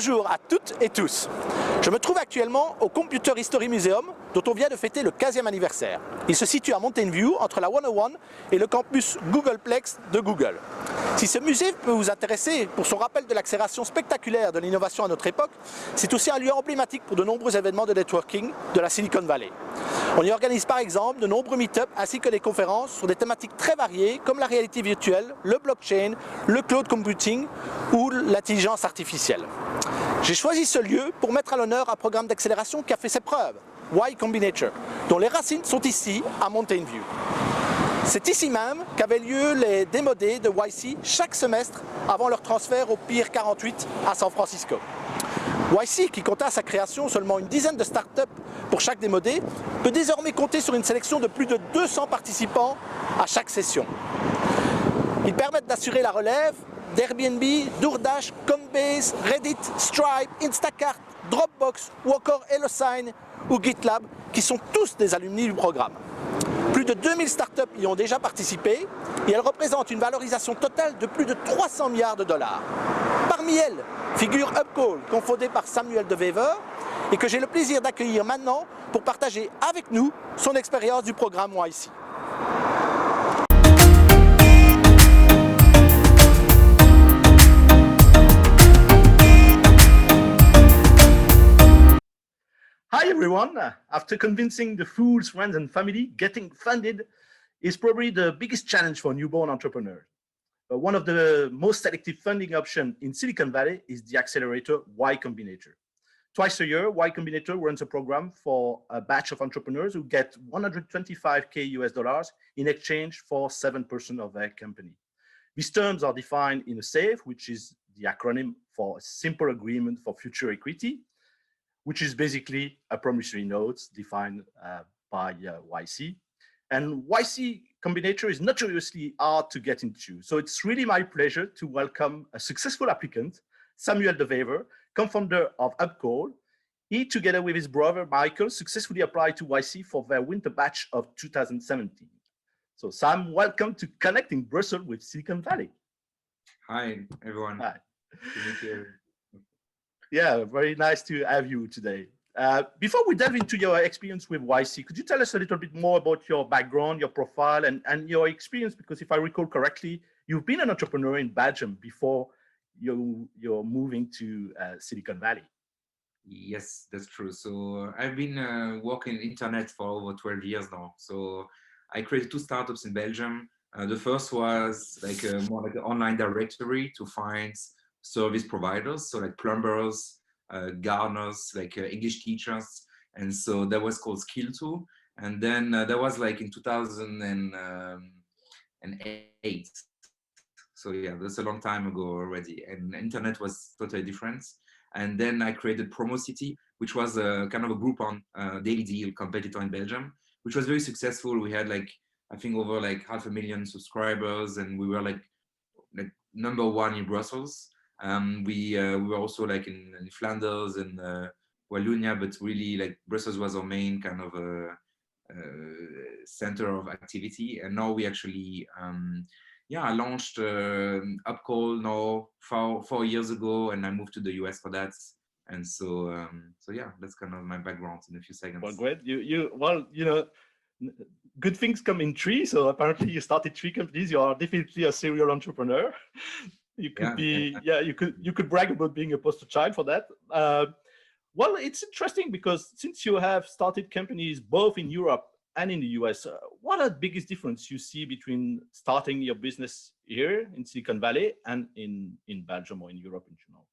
Bonjour à toutes et tous. Je me trouve actuellement au Computer History Museum dont on vient de fêter le 15e anniversaire. Il se situe à Mountain View entre la 101 et le campus Googleplex de Google. Si ce musée peut vous intéresser pour son rappel de l'accélération spectaculaire de l'innovation à notre époque, c'est aussi un lieu emblématique pour de nombreux événements de networking de la Silicon Valley. On y organise par exemple de nombreux meet-ups ainsi que des conférences sur des thématiques très variées comme la réalité virtuelle, le blockchain, le cloud computing ou l'intelligence artificielle. J'ai choisi ce lieu pour mettre à l'honneur un programme d'accélération qui a fait ses preuves, YCombinator, dont les racines sont ici à Mountain View. C'est ici même qu'avaient lieu les Demo Days de YC chaque semestre avant leur transfert au Pier 48 à San Francisco. YC, qui comptait à sa création seulement une dizaine de startups pour chaque Demo Day, peut désormais compter sur une sélection de plus de 200 participants à chaque session. Ils permettent d'assurer la relève d'Airbnb, DoorDash, Coinbase, Reddit, Stripe, Instacart, Dropbox ou encore HelloSign ou GitLab, qui sont tous des alumni du programme. Plus de 2000 startups y ont déjà participé et elles représentent une valorisation totale de plus de 300 milliards de dollars. Parmi elles figure Upcall, cofondé par Samuel Devyver et que j'ai le plaisir d'accueillir maintenant pour partager avec nous son expérience du programme YC. Hi everyone! After convincing the fools, friends and family, getting funded is probably the biggest challenge for newborn entrepreneurs. One of the most selective funding options in Silicon Valley is the accelerator YCombinator. Twice a year, YCombinator runs a program for a batch of entrepreneurs who get $125K US in exchange for 7% of their company. These terms are defined in a SAFE, which is the acronym for Simple Agreement for Future Equity, which is basically a promissory note defined by YC. And YCombinator is notoriously hard to get into. So it's really my pleasure to welcome a successful applicant, Samuel Devyver, co-founder of Upcall. He, together with his brother, Michael, successfully applied to YC for their winter batch of 2017. So Sam, welcome to Connecting Brussels with Silicon Valley. Hi, everyone. Hi. Good to meet you. Yeah, very nice to have you today. Before we delve into your experience with YC, could you tell us a little bit more about your background, your profile, and your experience? Because if I recall correctly, you've been an entrepreneur in Belgium before you're moving to Silicon Valley. Yes, that's true. So I've been working internet for over 12 years now. So I created 2 startups in Belgium. The first was like more like an online directory to find service providers, so like plumbers, gardeners, like English teachers, and so that was called Skill2. And then that was like in 2008. So yeah, that's a long time ago already, and internet was totally different. And then I created PromoCity, which was a kind of a Groupon daily deal competitor in Belgium, which was very successful. We had like, I think over like 500,000 subscribers, and we were like #1 in Brussels. We were also like in Flanders and Wallonia, but really like Brussels was our main kind of center of activity. And now we actually, I launched Upcall now 4 years ago, and I moved to the US for that. And so yeah, that's kind of my background in a few seconds. Well, great. Good things come in 3. So apparently you started 3 companies. You are definitely a serial entrepreneur. You could you could brag about being a poster child for that. Well, it's interesting because since you have started companies both in Europe and in the US, what are the biggest difference you see between starting your business here in Silicon Valley and in Belgium or in Europe in general?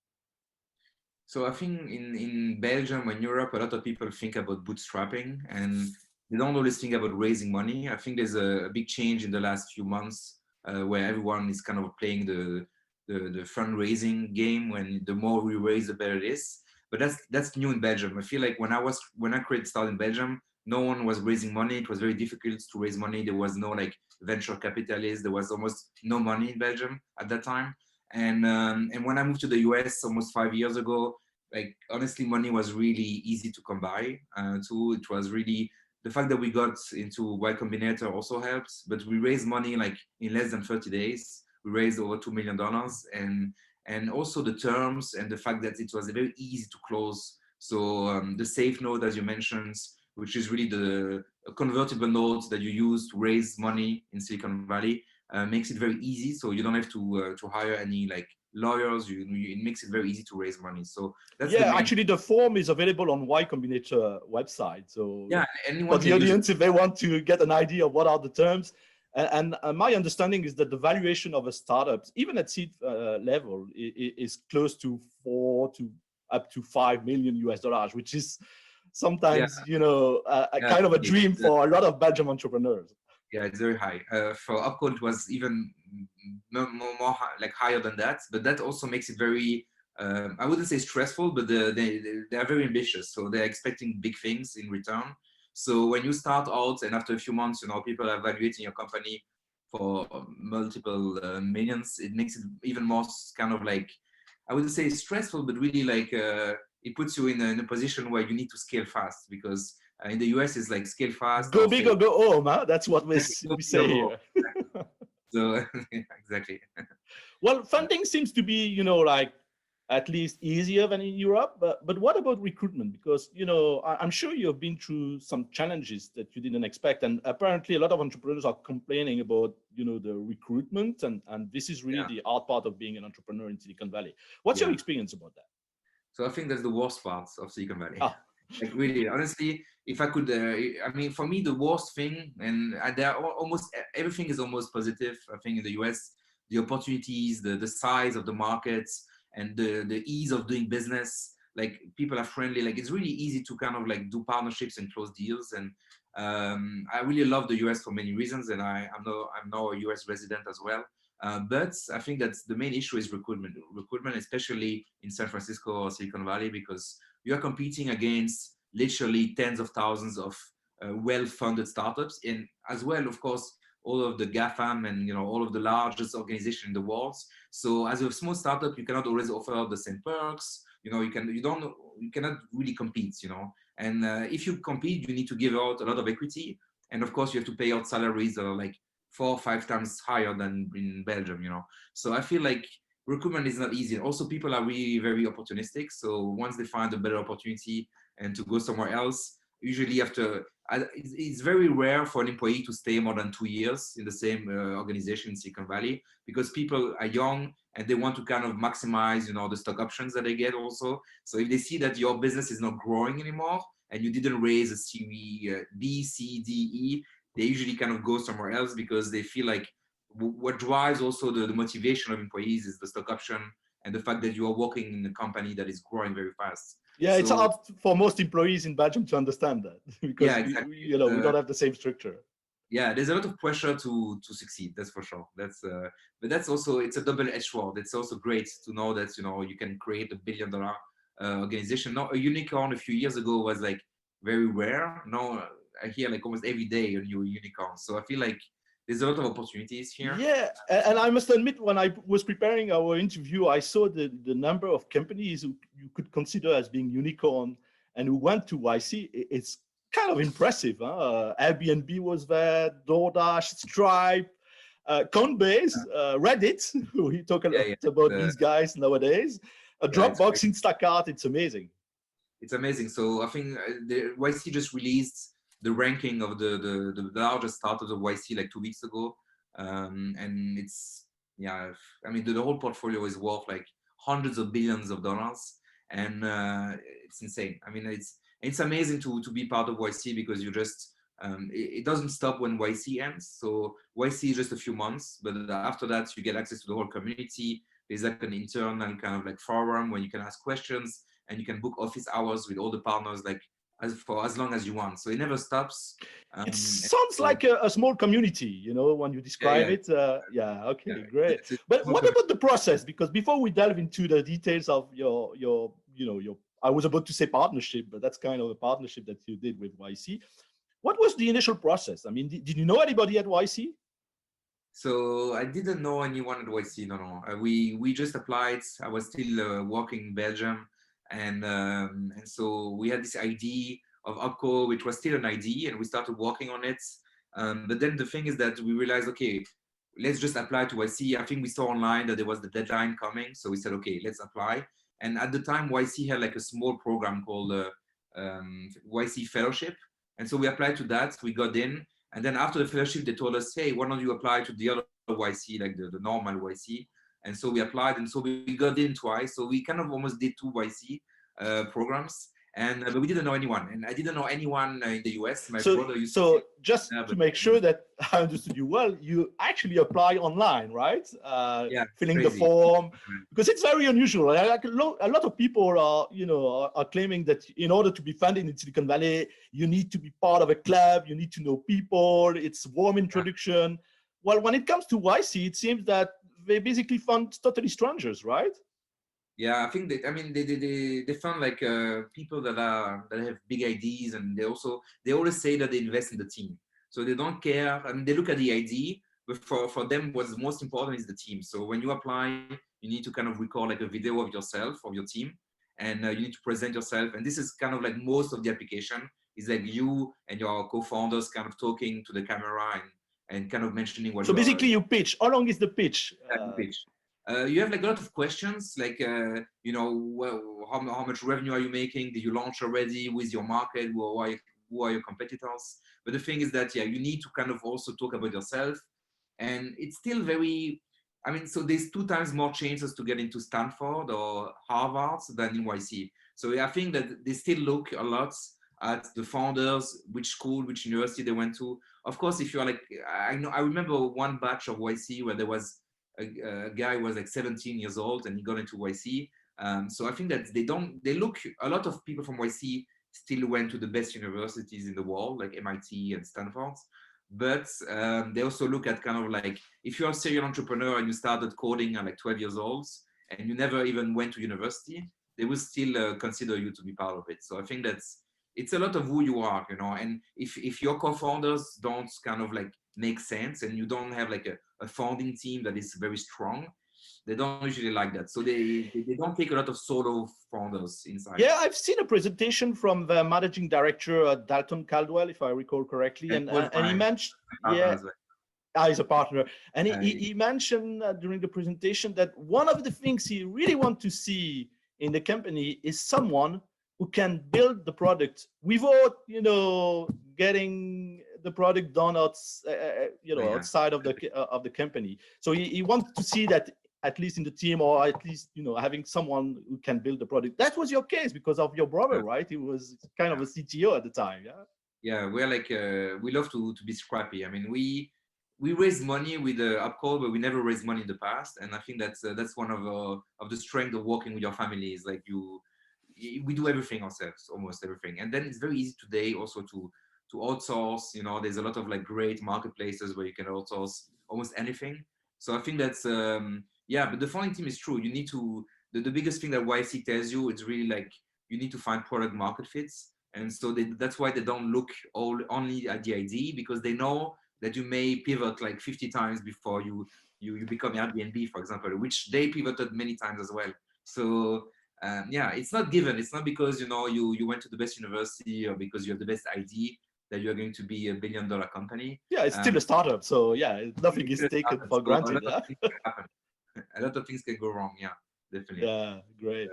So I think in Belgium and Europe, a lot of people think about bootstrapping and they don't always think about raising money. I think there's a big change in the last few months where everyone is kind of playing the fundraising game. When the more we raise, the better it is. But that's new in Belgium. I feel like when I started in Belgium, no one was raising money. It was very difficult to raise money. There was no like venture capitalists. There was almost no money in Belgium at that time. And when I moved to the US almost 5 years ago, like honestly, money was really easy to come by. It was really the fact that we got into YCombinator also helps. But we raised money like in less than 30 days. We raised over $2 million, and also the terms and the fact that it was very easy to close. So the safe note, as you mentioned, which is really the convertible note that you use to raise money in Silicon Valley, makes it very easy. So you don't have to hire any like lawyers. It makes it very easy to raise money. So that's yeah, actually the form is available on YCombinator website. So yeah, for the audience, if they want to get an idea of what are the terms, and my understanding is that the valuation of a startup, even at seed level, is close to 4 to up to $5 million US, which is sometimes, you know, kind of a dream for a lot of Belgian entrepreneurs. Yeah, it's very high. For Upcall, it was even more like higher than that. But that also makes it very, I wouldn't say stressful, but they are very ambitious. So they're expecting big things in return. So when you start out and after a few months, you know, people are evaluating your company for multiple millions, it makes it even more kind of like, I wouldn't say stressful, but really like it puts you in a position where you need to scale fast, because in the US it's like scale fast. Go big or go home, huh? That's what we say here. So exactly. Well, funding seems to be, you know, like at least easier than in Europe. But what about recruitment? Because, you know, I'm sure you've been through some challenges that you didn't expect. And apparently a lot of entrepreneurs are complaining about, you know, the recruitment. And this is really the hard part of being an entrepreneur in Silicon Valley. What's your experience about that? So I think that's the worst part of Silicon Valley. Like really, honestly, if I could, I mean, for me, the worst thing, and there are almost everything is almost positive. I think in the US, the opportunities, the size of the markets, and the ease of doing business, like people are friendly. Like it's really easy to kind of like do partnerships and close deals. And I really love the US for many reasons. And I'm now a US resident as well. But I think that the main issue is recruitment, especially in San Francisco or Silicon Valley, because you are competing against literally tens of thousands of well-funded startups, and as well, of course, all of the GAFAM and, you know, all of the largest organizations in the world. So as a small startup, you cannot always offer the same perks. You know, you cannot really compete. You know, and if you compete, you need to give out a lot of equity, and of course, you have to pay out salaries that are like 4 or 5 times higher than in Belgium. You know, so I feel like recruitment is not easy. Also, people are really very opportunistic. So once they find a better opportunity and to go somewhere else, usually after, it's very rare for an employee to stay more than 2 years in the same organization in Silicon Valley, because people are young and they want to kind of maximize, you know, the stock options that they get also. So if they see that your business is not growing anymore and you didn't raise a Series B, C, D, E, they usually kind of go somewhere else, because they feel like what drives also the motivation of employees is the stock option and the fact that you are working in a company that is growing very fast. Yeah, so, it's hard for most employees in Belgium to understand that, because exactly. You know, we don't have the same structure. Yeah, there's a lot of pressure to succeed. That's for sure. That's but that's also, it's a double-edged sword. It's also great to know that, you know, you can create $1 billion organization. Now, a unicorn a few years ago was like very rare. Now I hear like almost every day a new unicorn. So I feel like there's a lot of opportunities here. Yeah, and I must admit, when I was preparing our interview, I saw the number of companies who you could consider as being unicorn and who went to YC. It's kind of impressive. Huh? Airbnb was there, DoorDash, Stripe, Coinbase, Reddit. We talk a lot about these guys nowadays. Dropbox, Instacart. It's amazing. It's amazing. So I think the YC just released the ranking of the largest startups of YC like 2 weeks ago, and it's, yeah, I mean the whole portfolio is worth like hundreds of billions of dollars, and it's insane. I mean it's amazing to be part of YC, because you just it doesn't stop when YC ends. So YC is just a few months, but after that you get access to the whole community. There's like an internal kind of like forum where you can ask questions and you can book office hours with all the partners, like for as long as you want. So it never stops. It sounds like a small community, you know, when you describe it. Yeah, okay, great. But what about the process? Because before we delve into the details of your I was about to say partnership, but that's kind of a partnership that you did with YC. What was the initial process? I mean, did you know anybody at YC? So I didn't know anyone at YC. No. We just applied. I was still working in Belgium. And so we had this idea of Upcall, which was still an idea, and we started working on it. But then the thing is that we realized, okay, let's just apply to YC. I think we saw online that there was the deadline coming. So we said, okay, let's apply. And at the time, YC had like a small program called YC Fellowship. And so we applied to that, we got in. And then after the fellowship, they told us, hey, why don't you apply to the other YC, like the normal YC? And so we applied, and so we got in twice. So we kind of almost did 2 YC programs. And but we didn't know anyone, and I didn't know anyone in the US. My brother used to just to make sure that I understood you well, you actually apply online, right? Yeah, filling crazy. the form, because it's very unusual. Like a lot of people are, are claiming that in order to be funded in Silicon Valley, you need to be part of a club, you need to know people. It's warm introduction. Well, when it comes to YC, it seems that they basically fund totally strangers, right? Yeah, I think that, I mean, they found like people that have big ideas, and they always say that they invest in the team. So they don't care. I mean, they look at the idea, but for them, what's most important is the team. So when you apply, you need to kind of record like a video of yourself, of your team, and you need to present yourself. And this is kind of like most of the application is like you and your co-founders kind of talking to the camera and kind of mentioning what. So basically, you pitch. How long is the pitch? Pitch. You have like a lot of questions, like well, how much revenue are you making? Did you launch already? With your market? Who are your competitors? But the thing is that, yeah, you need to kind of also talk about yourself, and it's still very. I mean, so there's 2 times more chances to get into Stanford or Harvard than in YC. So I think that they still look a lot at the founders, which school, which university they went to. Of course, if you're like, I remember one batch of YC where there was a guy who was like 17 years old and he got into YC. So I think that they look, a lot of people from YC still went to the best universities in the world, like MIT and Stanford. But they also look at kind of like, if you're a serial entrepreneur and you started coding at like 12 years old and you never even went to university, they will still consider you to be part of it. So I think it's a lot of who you are, and if your co-founders don't kind of like make sense and you don't have like a founding team that is very strong, they don't usually like that. So they don't take a lot of solo founders inside. Yeah, I've seen a presentation from the managing director, Dalton Caldwell, if I recall correctly. And he mentioned, he's a partner. And he mentioned during the presentation that one of the things he really wants to see in the company is someone who can build the product without, getting the product done outside of the company. So he wants to see that at least in the team, or at least having someone who can build the product. That was your case because of your brother, right? He was kind of a CTO at the time. Yeah, we're like we love to be scrappy. I mean, we raise money with Upcall, but we never raised money in the past, and I think that's one of the strength of working with your family is like we do everything ourselves, almost everything. And then it's very easy today also to outsource. There's a lot of like great marketplaces where you can outsource almost anything. So I think that's but the founding team is true. You need to, the biggest thing that YC tells you, it's really like you need to find product market fits. And so that's why they don't look only at the idea, because they know that you may pivot like 50 times before you become Airbnb, for example, which they pivoted many times as well. So it's not given. It's not because you went to the best university or because you have the best idea that you're going to be $1 billion company. Yeah, it's still a startup. So yeah, nothing is taken for granted. A lot of things can go wrong. Yeah, definitely. Yeah, great.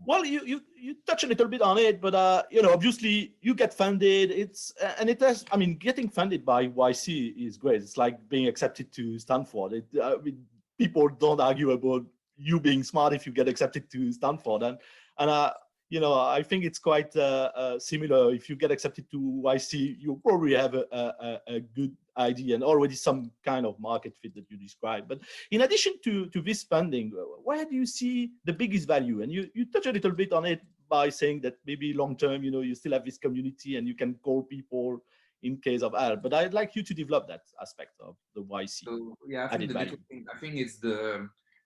Well, you touch a little bit on it, but obviously you get funded. Getting funded by YC is great. It's like being accepted to Stanford. People don't argue about you being smart if you get accepted to Stanford, and I think it's quite similar. If you get accepted to YC, you probably have a good idea and already some kind of market fit that you described. But in addition to this funding, where do you see the biggest value? And you touch a little bit on it by saying that maybe long term, you still have this community and you can call people in case of help. But I'd like you to develop that aspect of the YC. So yeah, I think it's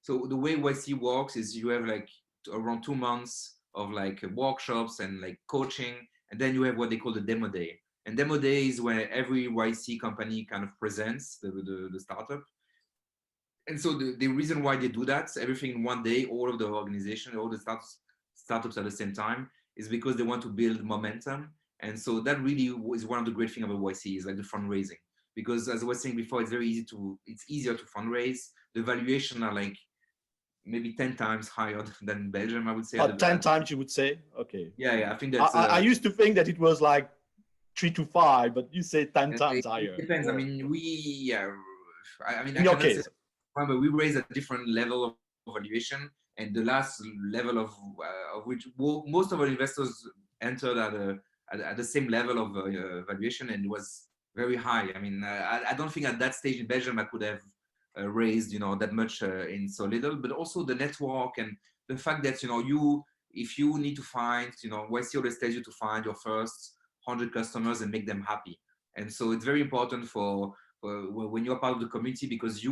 so the way YC works is you have like around 2 months of like workshops and like coaching, and then you have what they call the demo day. And demo day is where every YC company kind of presents the startup. And so the reason why they do that, everything in one day, all of the organization, all the startups at the same time, is because they want to build momentum. And so that really is one of the great things about YC is like the fundraising. because as I was saying before, it's easier to fundraise. The valuation are like maybe 10 times higher than Belgium, I would say. 10 times, you would say? Okay. Yeah, I think that's. I used to think that it was like 3 to 5, but you say 10 times higher. It depends. I mean, in your case, remember, we raised a different level of valuation, and the last level of which most of our investors entered at the same level of valuation, and it was very high. I mean, I don't think at that stage in Belgium I could have raised, that much in so little. But also the network and the fact that if you need to find, YC always tells you to find your first 100 customers and make them happy. And so it's very important for when you're part of the community, because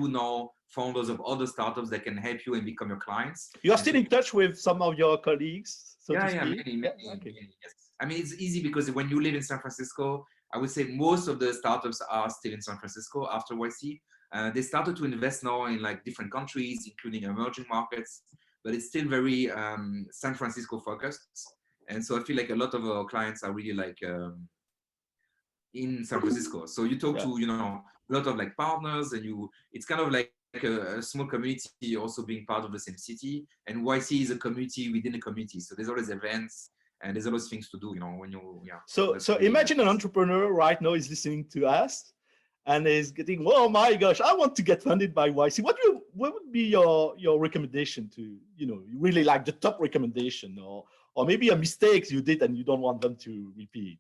founders of other startups that can help you and become your clients. You are still in touch with some of your colleagues, many, okay. yes. I mean, it's easy because when you live in San Francisco, I would say most of the startups are still in San Francisco after YC. They started to invest now in like different countries, including emerging markets, but it's still very San Francisco focused. And so I feel like a lot of our clients are really like in San Francisco. So you talk to, a lot of like partners, and it's kind of like a small community also being part of the same city. And YC is a community within a community. So there's always events and there's always things to do, when you, So imagine an entrepreneur right now is listening to us and is getting, oh my gosh, I want to get funded by YC. What would be your recommendation to, really like the top recommendation, or maybe a mistake you did and you don't want them to repeat?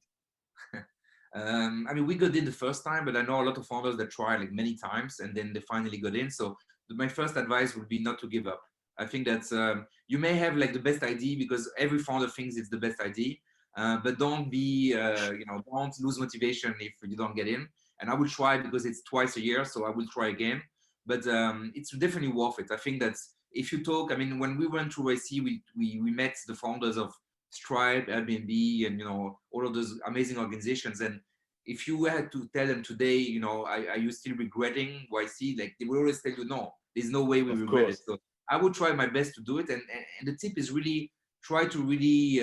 I mean, we got in the first time, but I know a lot of founders that try like many times and then they finally got in. So my first advice would be not to give up. I think that you may have like the best idea because every founder thinks it's the best idea, but don't be, don't lose motivation if you don't get in. And I will try because it's twice a year, so I will try again. But it's definitely worth it. I think that if you talk, I mean, when we went to YC, we met the founders of Stripe, Airbnb, and all of those amazing organizations. And if you had to tell them today, are you still regretting YC? Like they will always tell you, no, there's no way we regret it. So I would try my best to do it. And the tip is really try to really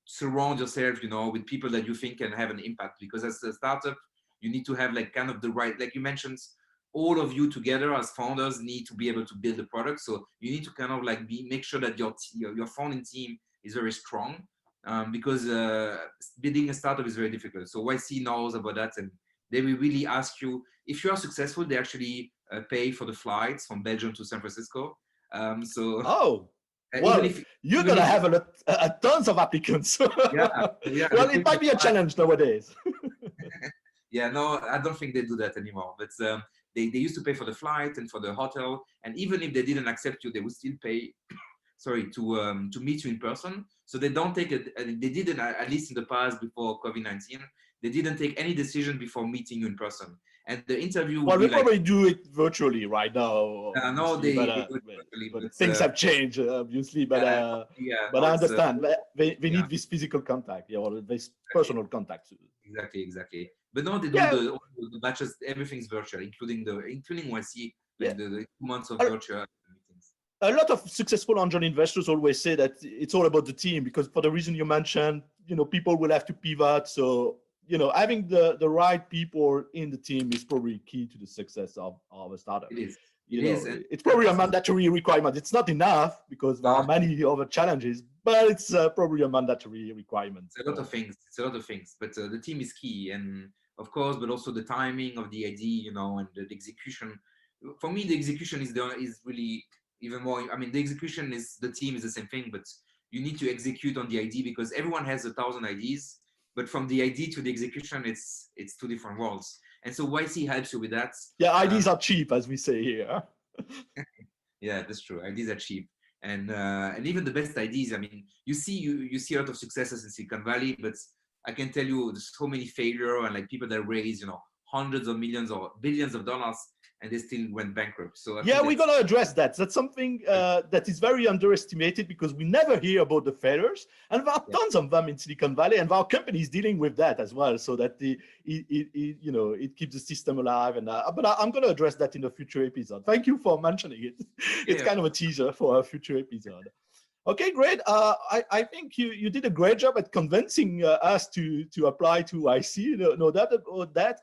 surround yourself, with people that you think can have an impact. Because as a startup, you need to have like kind of the right, like you mentioned, all of you together as founders need to be able to build the product. So you need to kind of like make sure that your founding team is very strong, because building a startup is very difficult. So YC knows about that, and they will really ask you, if you are successful, they actually pay for the flights from Belgium to San Francisco. Well, you're going to have a tons of applicants. Well, it might be a challenge nowadays. Yeah, no, I don't think they do that anymore. But they used to pay for the flight and for the hotel. And even if they didn't accept you, they would still pay, to meet you in person. So they don't take it. They didn't, at least in the past before COVID-19, they didn't take any decision before meting you in person. And the interview. Well, we probably do it virtually right now. No, they do it virtually. But things have changed, obviously. But I understand. They need this physical contact, or this personal contact. Exactly. But no, they do the batches. Everything's virtual, including YC, like the 2 months of virtual meetings. A lot of successful angel investors always say that it's all about the team, because for the reason you mentioned, people will have to pivot. So, having the right people in the team is probably key to the success of a startup. It is. It's probably a mandatory requirement. It's not enough because there are many other challenges, but it's probably a mandatory requirement. It's a lot of things. But the team is key, and of course, but also the timing of the idea, and the execution. For me, the execution is really even more. I mean, the execution the team is the same thing, but you need to execute on the idea, because everyone has 1,000 ideas, but from the idea to the execution, it's two different worlds. And so YC helps you with that. Yeah, ideas are cheap, as we say here. Yeah, that's true. Ideas are cheap, and even the best ideas. I mean, you see a lot of successes in Silicon Valley, but I can tell you there's so many failure, and like people that raise hundreds of millions or billions of dollars, and they still went bankrupt. So we're going to address that. That's something that is very underestimated, because we never hear about the failures, and there are tons of them in Silicon Valley, and there are companies dealing with that as well, so that it keeps the system alive. And but I'm going to address that in a future episode. Thank you for mentioning it. It's kind of a teaser for a future episode. Okay, great. I think you did a great job at convincing us to apply to YC. No doubt about that.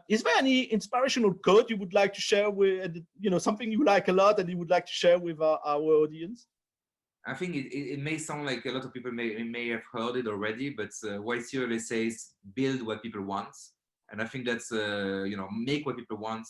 Is there any inspirational quote you would like to share with, something you like a lot and you would like to share with our audience? I think it may sound like a lot of people may have heard it already, but YC always says, build what people want. And I think that's, make what people want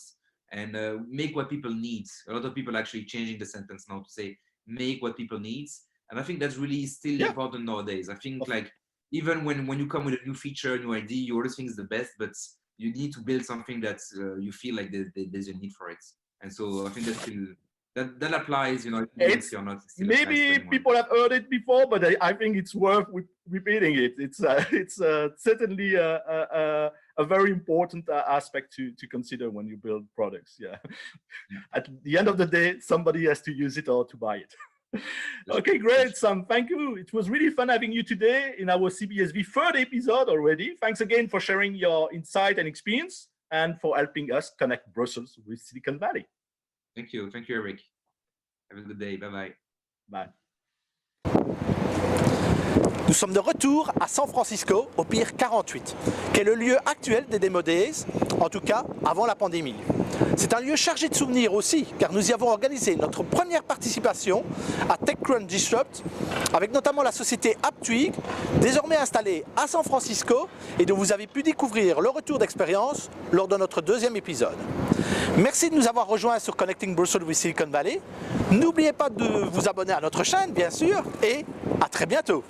and make what people need. A lot of people actually changing the sentence now to say, make what people need. And I think that's really still important nowadays. I think like, even when you come with a new feature, new idea, you always think it's the best, but you need to build something that you feel like there's a need for it. And so I think that's still, that applies, if you're not. Maybe people have heard it before, but I think it's worth repeating it. It's certainly a very important aspect to consider when you build products. Yeah. At the end of the day, somebody has to use it or to buy it. Okay, great, Sam. Thank you. It was really fun having you today in our CBSV third episode already. Thanks again for sharing your insight and experience and for helping us connect Brussels with Silicon Valley. Thank you. Thank you, Eric. Have a good day. Bye-bye. Bye. Nous sommes de retour à San Francisco, au Pier 48, qui est le lieu actuel des Demo Days, en tout cas avant la pandémie. C'est un lieu chargé de souvenirs aussi, car nous y avons organisé notre première participation à TechCrunch Disrupt, avec notamment la société Upcall, désormais installée à San Francisco, et dont vous avez pu découvrir le retour d'expérience lors de notre deuxième épisode. Merci de nous avoir rejoints sur Connecting Brussels with Silicon Valley. N'oubliez pas de vous abonner à notre chaîne, bien sûr, et à très bientôt.